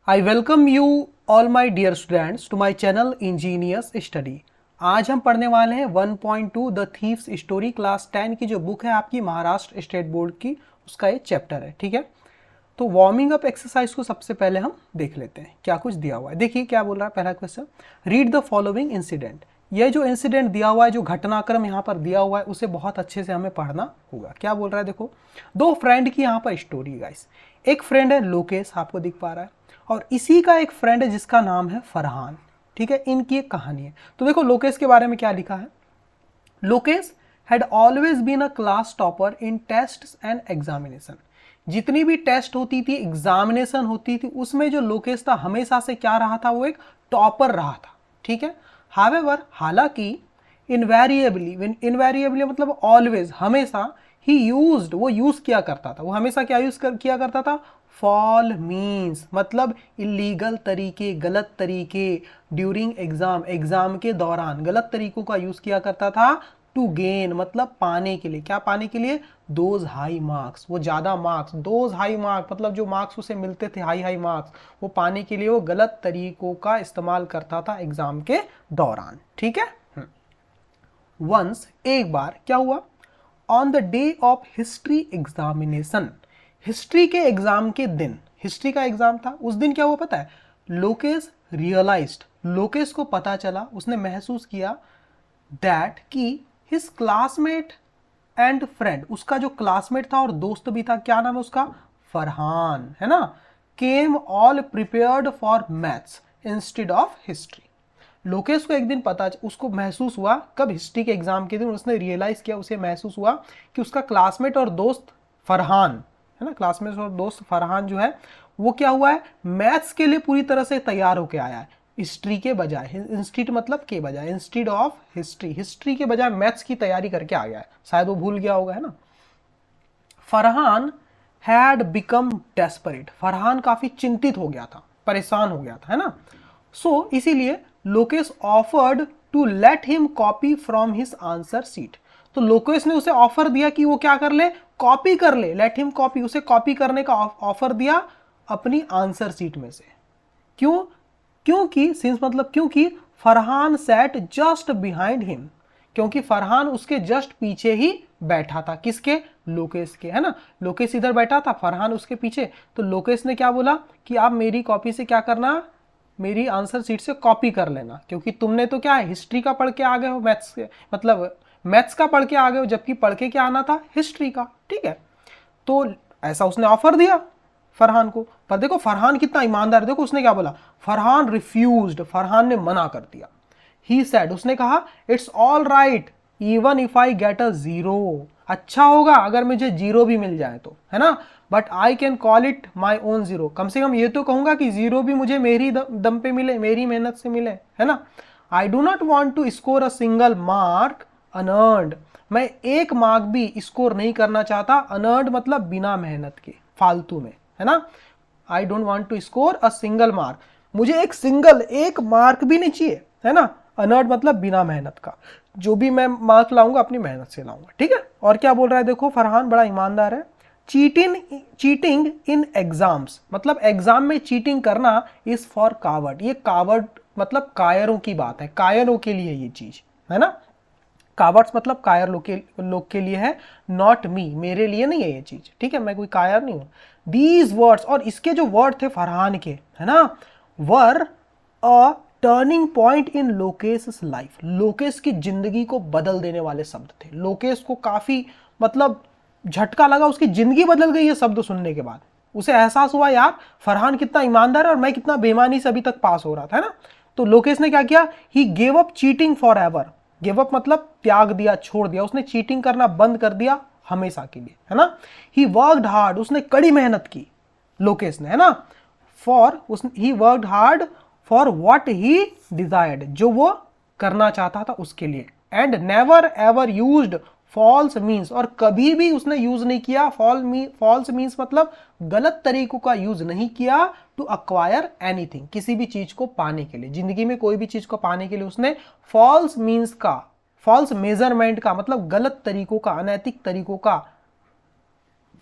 I welcome you all my dear students to my channel Ingenious Study। आज हम पढ़ने वाले हैं 1.2 द थीव्स स्टोरी क्लास 10 की जो बुक है आपकी महाराष्ट्र स्टेट बोर्ड की, उसका ये चैप्टर है। ठीक है, तो वार्मिंग अप एक्सरसाइज को सबसे पहले हम देख लेते हैं क्या कुछ दिया हुआ है। देखिए क्या बोल रहा है पहला question, read the following incident. यह जो इंसिडेंट दिया हुआ है, जो घटनाक्रम यहाँ पर दिया हुआ है, उसे बहुत अच्छे से हमें पढ़ना होगा। क्या बोल रहा है देखो, दो फ्रेंड की यहाँ पर स्टोरी गाइस। एक फ्रेंड है लोकेश, आपको दिख पा रहा है, और इसी का एक फ्रेंड है जिसका नाम है फरहान। ठीक है, इनकी एक कहानी है। तो देखो लोकेश के बारे में क्या लिखा है, Lokesh had always been a class topper in tests and examination. जितनी भी टेस्ट होती थी, एग्जामिनेशन होती थी, उसमें जो लोकेश था हमेशा से क्या रहा था, वो एक टॉपर रहा था। ठीक है, हावेवर हालांकि इनवेरिएबली मतलब ऑलवेज, हमेशा ही यूज्ड, वो यूज किया करता था, वो हमेशा क्या किया करता था, फॉल मीन्स मतलब इलीगल तरीके, गलत तरीके, ड्यूरिंग एग्जाम के दौरान गलत तरीकों का यूज किया करता था। टू गेन मतलब पाने के लिए, क्या पाने के लिए, दोज हाई मार्क्स, वो ज्यादा मार्क्स, दोज हाई मार्क्स मतलब जो मार्क्स उसे मिलते थे, हाई मार्क्स, वो पाने के लिए वो गलत तरीकों का इस्तेमाल करता था एग्जाम के दौरान। ठीक है, वंस एक बार क्या हुआ, on the day of history examination, history के एग्जाम के दिन, हिस्ट्री का एग्जाम था, उस दिन क्या हुआ पता है, लोकेश रियलाइज्ड, लोकेश को पता चला, उसने महसूस किया दैट कि हिज क्लासमेट एंड फ्रेंड, उसका जो क्लासमेट था और दोस्त भी था, क्या नाम है उसका, फरहान, है ना, came all prepared for maths instead of history. Lokesh को एक दिन पता, उसको महसूस हुआ, कब, हिस्ट्री के एग्जाम के दिन उसने रियलाइज किया, उसे महसूस हुआ कि उसका क्लासमेट और दोस्त फरहान, है ना, क्लासमेट और दोस्त फरहान जो है वो क्या हुआ है, मैथ्स के लिए पूरी तरह से तैयार होकर आया है, हिस्ट्री के बजाय, इंस्टीड मतलब के बजाय, इंस्टीड ऑफ हिस्ट्री, हिस्ट्री के बजाय मैथ्स की तैयारी करके आ गया है, शायद वो भूल गया होगा, है ना। Farhan had become desperate, Farhan काफी चिंतित हो गया था, परेशान हो गया था, है ना। सो इसीलिए Lokesh offered to let him copy from his answer sheet, तो लोकेश ने उसे ऑफर दिया कि वो क्या कर ले, कॉपी कर ले, लेट हिम कॉपी, उसे कॉपी करने का ऑफर दिया अपनी आंसर सीट में से। क्यों, क्योंकि सिंस मतलब क्योंकि Farhan sat just behind him, क्योंकि फरहान उसके जस्ट पीछे ही बैठा था, किसके, लोकेश के, है ना। लोकेश इधर बैठा था, फरहान उसके पीछे, तो लोकेश ने क्या बोला कि आप मेरी कॉपी से क्या करना, मेरी आंसर सीट से कॉपी कर लेना, क्योंकि तुमने तो क्या है, हिस्ट्री का पढ़ के आ गए हो, मैथ्स के मतलब मैथ्स का पढ़ के आ गए हो, जबकि पढ़ के क्या आना था, हिस्ट्री का। ठीक है, तो ऐसा उसने ऑफर दिया फरहान को, पर देखो फरहान कितना ईमानदार है, देखो उसने क्या बोला, फरहान रिफ्यूज्ड, फरहान ने मना कर दिया। ही सेड, उसने कहा, it's all right even if I get a zero, अच्छा होगा अगर मुझे जीरो भी मिल जाए तो, है ना, but I can call it my own zero, कम से कम ये तो कहूंगा कि जीरो भी मुझे मेरी दम पे मिले, मेरी मेहनत से मिले, है ना। I do not want to score a single mark unearned, मैं एक मार्क भी स्कोर नहीं करना चाहता, अनअर्न्ड मतलब बिना मेहनत के, फालतू में, है ना। I don't want to score a single mark, मुझे एक मार्क भी नहीं चाहिए, है ना, अनअर्न्ड मतलब बिना मेहनत का, जो भी मैं मार्क लाऊंगा अपनी मेहनत से लाऊंगा। ठीक है, और क्या बोल रहा है देखो, फरहान बड़ा ईमानदार है, चीटिंग इन एग्जाम्स मतलब एग्जाम में चीटिंग करना इज फॉर कावर्ड, ये कावर्ड मतलब कायरों की बात है, कायरों के लिए ये चीज, है ना। कावर्ड्स मतलब कायर लोग के लिए है, नॉट मी, मेरे लिए नहीं है ये चीज। ठीक है, मैं कोई कायर नहीं हूं। दीज वर्ड्स, और इसके जो वर्ड थे फरहान के, है ना, were a turning point in Lokesh life, Lokesh की जिंदगी को बदल देने वाले शब्द थे। लोकेश को काफी मतलब झटका लगा, उसकी जिंदगी बदल गई ये शब्द सुनने के बाद, उसे एहसास हुआ यार फरहान कितना ईमानदार है और मैं कितना बेईमानी से अभी तक पास हो रहा था, है ना। तो लोकेश ने क्या किया, he gave up cheating for ever, give up मतलब त्याग दिया, छोड़ दिया, उसने चीटिंग करना बंद कर दिया हमेशा के लिए, है ना। ही वर्कड हार्ड, उसने कड़ी मेहनत की, लोकेश ने, है ना, he worked hard for what he desired, जो वो करना चाहता था उसके लिए, and never ever used false means, और कभी भी उसने यूज नहीं किया, फॉल्स मीन्स मतलब गलत तरीकों का यूज नहीं किया, टू अक्वायर एनीथिंग, किसी भी चीज को पाने के लिए, जिंदगी में कोई भी चीज को पाने के लिए उसने फॉल्स मीन्स का, फॉल्स मेजरमेंट का मतलब गलत तरीकों का, अनैतिक तरीकों का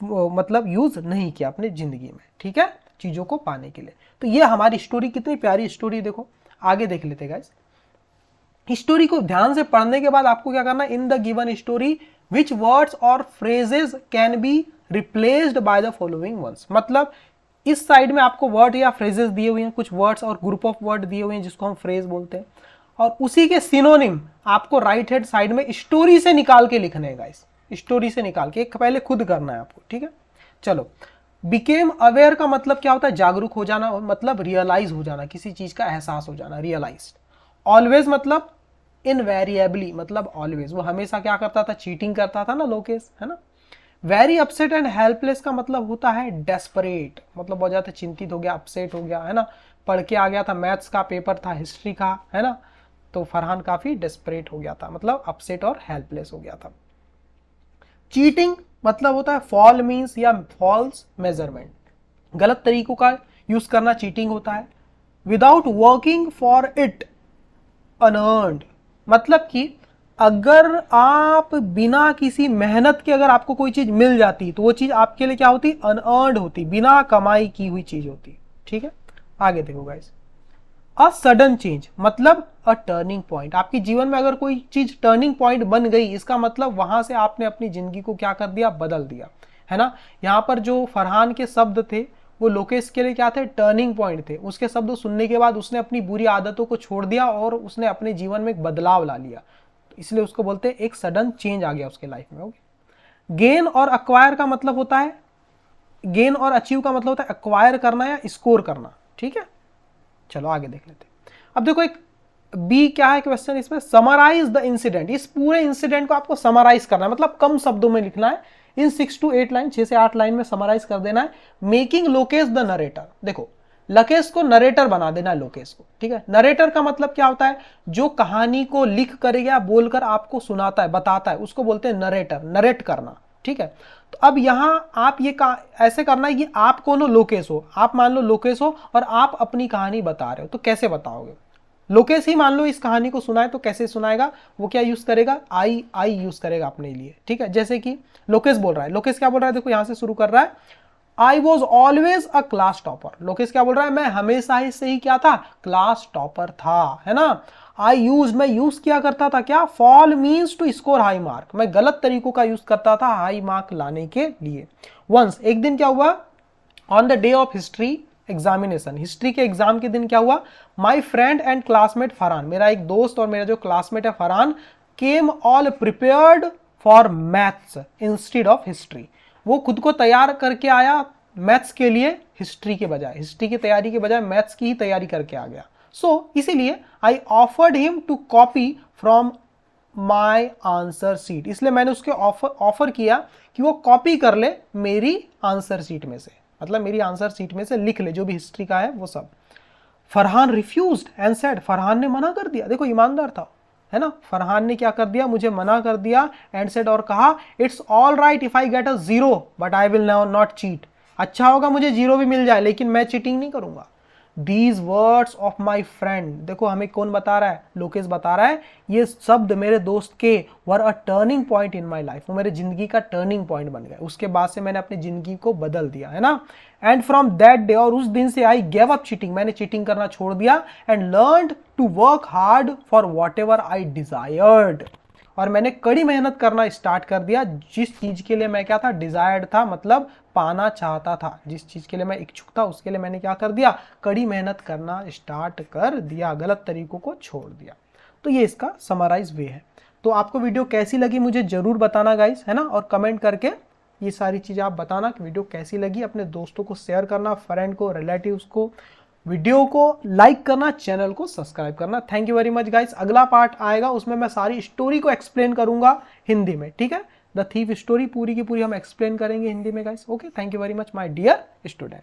मतलब यूज नहीं किया अपने जिंदगी में। ठीक है, चीज़ों को पाने के लिए। तो ये हमारी स्टोरी, कितनी प्यारी स्टोरी, देखो आगे देख लेते गाइस। स्टोरी को ध्यान से पढ़ने के बाद आपको क्या करना है, in the given story which words or phrases can be replaced by the following ones. मतलब इस साइड में आपको वर्ड या फ्रेजेस दिए हुए हैं, कुछ वर्ड्स और ग्रुप ऑफ वर्ड दिए हुए हैं जिसको हम फ्रेज बोलते हैं, और उसी के सिनोनिम आपको राइट हैंड साइड में स्टोरी से निकाल के लिखने हैं गाइस, स्टोरी से निकाल के पहले खुद करना है आपको, ठीक है। चलो, बिकेम अवेयर का मतलब क्या होता है, जागरूक हो जाना, मतलब रियलाइज हो जाना, किसी चीज का एहसास हो जाना, रियलाइज। ऑलवेज मतलब इनवेरिएबली, मतलब ऑलवेज, वो हमेशा क्या करता था, चीटिंग करता था ना लोकेश, है ना। वेरी अपसेट एंड हेल्पलेस का मतलब होता है डेस्परेट, मतलब बहुत ज्यादा चिंतित हो गया, अपसेट हो गया, है ना, पढ़ के आ गया था, मैथ्स का पेपर था, हिस्ट्री का, है ना, तो फरहान काफी डेस्परेट हो गया था, मतलब अपसेट और हेल्पलेस हो गया था। चीटिंग मतलब होता है फॉल मीन्स या फॉल्स मेजरमेंट, गलत तरीकों का यूज करना चीटिंग होता है। Without working for it unearned, मतलब कि अगर आप बिना किसी मेहनत के अगर आपको कोई चीज मिल जाती तो वो चीज आपके लिए क्या होती, अनअर्न्ड होती, बिना कमाई की हुई चीज होती, ठीक है। आगे देखो गाइस, अ सडन चेंज मतलब अ टर्निंग पॉइंट, आपके जीवन में अगर कोई चीज टर्निंग पॉइंट बन गई, इसका मतलब वहां से आपने अपनी जिंदगी को क्या कर दिया, बदल दिया, है ना। यहाँ पर जो फरहान के शब्द थे वो लोकेश के लिए क्या थे, टर्निंग पॉइंट थे। उसके शब्द सुनने के बाद उसने अपनी बुरी आदतों को छोड़ दिया और उसने अपने जीवन में एक बदलाव ला लिया, इसलिए उसको बोलते हैं एक सडन चेंज आ गया उसके लाइफ में। ओके, गेन और अक्वायर का मतलब होता है, गेन और अचीव का मतलब होता है अक्वायर करना या स्कोर करना, ठीक है। चलो आगे देख लेते हैं। अब देखो एक बी क्या है क्वेश्चन इसमें, समराइज द इंसिडेंट, इस पूरे इंसिडेंट को आपको समराइज करना है, मतलब कम शब्दों में लिखना है, इन 6 to 8 लाइन, 6 से 8 लाइन में समराइज कर देना है। मेकिंग लोकेश द नरेटर, देखो लकेश को नरेटर बना देना है, लोकेश को, ठीक है। नरेटर का मतलब क्या होता है, जो कहानी को लिख कर या बोलकर आपको सुनाता है, बताता है, उसको बोलते हैं नरेटर, नरेट करना, ठीक है। तो अब यहां आप ये ऐसे करना है कि आप कौन हो, लोकेश हो, आप मान लो लोकेश हो और आप अपनी कहानी बता रहे हो, तो कैसे बताओगे, लोकेश ही मान लो इस कहानी को सुनाए तो कैसे सुनाएगा, वो क्या यूज करेगा, आई यूज करेगा अपने लिए, ठीक है। जैसे कि लोकेश बोल रहा है, लोकेश क्या बोल रहा है, देखो यहां से शुरू कर रहा है, I was always a class topper, Lokesh क्या बोल रहा है, मैं हमेशा ही से ही क्या था, क्लास टॉपर था, है ना। मैं यूज किया करता था क्या, fall means to score high mark, मैं गलत तरीकों का यूज करता था हाई मार्क लाने के लिए। वंस, एक दिन क्या हुआ, on the day of history examination, history के एग्जाम के दिन क्या हुआ, my friend and classmate Farhan, मेरा एक दोस्त और मेरा जो क्लासमेट है Farhan, came all prepared for maths instead of history, वो खुद को तैयार करके आया मैथ्स के लिए, हिस्ट्री के बजाय, हिस्ट्री की तैयारी के बजाय मैथ्स की ही तैयारी करके आ गया। सो इसीलिए I offered him to copy from my answer sheet, इसलिए मैंने उसके ऑफर किया कि वो कॉपी कर ले मेरी आंसर सीट में से, मतलब मेरी आंसर सीट में से लिख ले जो भी हिस्ट्री का है वो सब। Farhan refused and said, Farhan ने मना कर दिया, देखो ईमानदार था, है ना। फरहान ने क्या कर दिया, मुझे मना कर दिया, एंड सेड, और कहा, it's all right if I get a 0 but I will not cheat, अच्छा होगा मुझे 0 भी मिल जाए लेकिन मैं चीटिंग नहीं करूंगा। These words of my friend, देखो हमें कौन बता रहा है, लोकेश बता रहा है, ये शब्द मेरे दोस्त के were a turning point in my life, वो मेरे जिंदगी का टर्निंग पॉइंट बन गया, उसके बाद से मैंने अपनी जिंदगी को बदल दिया, है ना। एंड फ्रॉम दैट डे, और उस दिन से आई गेव अप चीटिंग, मैंने चीटिंग करना छोड़ दिया, and learned to work hard for whatever I desired, और मैंने कड़ी मेहनत करना स्टार्ट कर दिया जिस चीज के लिए मैं क्या था, डिजायर्ड था, मतलब पाना चाहता था, जिस चीज के लिए मैं इच्छुक था उसके लिए मैंने क्या कर दिया, कड़ी मेहनत करना स्टार्ट कर दिया, गलत तरीकों को छोड़ दिया। तो ये इसका समराइज वे है। तो आपको वीडियो कैसी लगी मुझे जरूर बताना गाइस, है ना, और कमेंट करके ये सारी चीजें आप बताना कि वीडियो कैसी लगी, अपने दोस्तों को शेयर करना, फ्रेंड को, रिलेटिव्स को, वीडियो को लाइक करना, चैनल को सब्सक्राइब करना। Thank you very much guys, अगला पार्ट आएगा उसमें मैं सारी स्टोरी को एक्सप्लेन करूंगा हिंदी में, ठीक है। द थीफ स्टोरी पूरी की पूरी हम एक्सप्लेन करेंगे हिंदी में guys. Okay, thank you very much my dear student.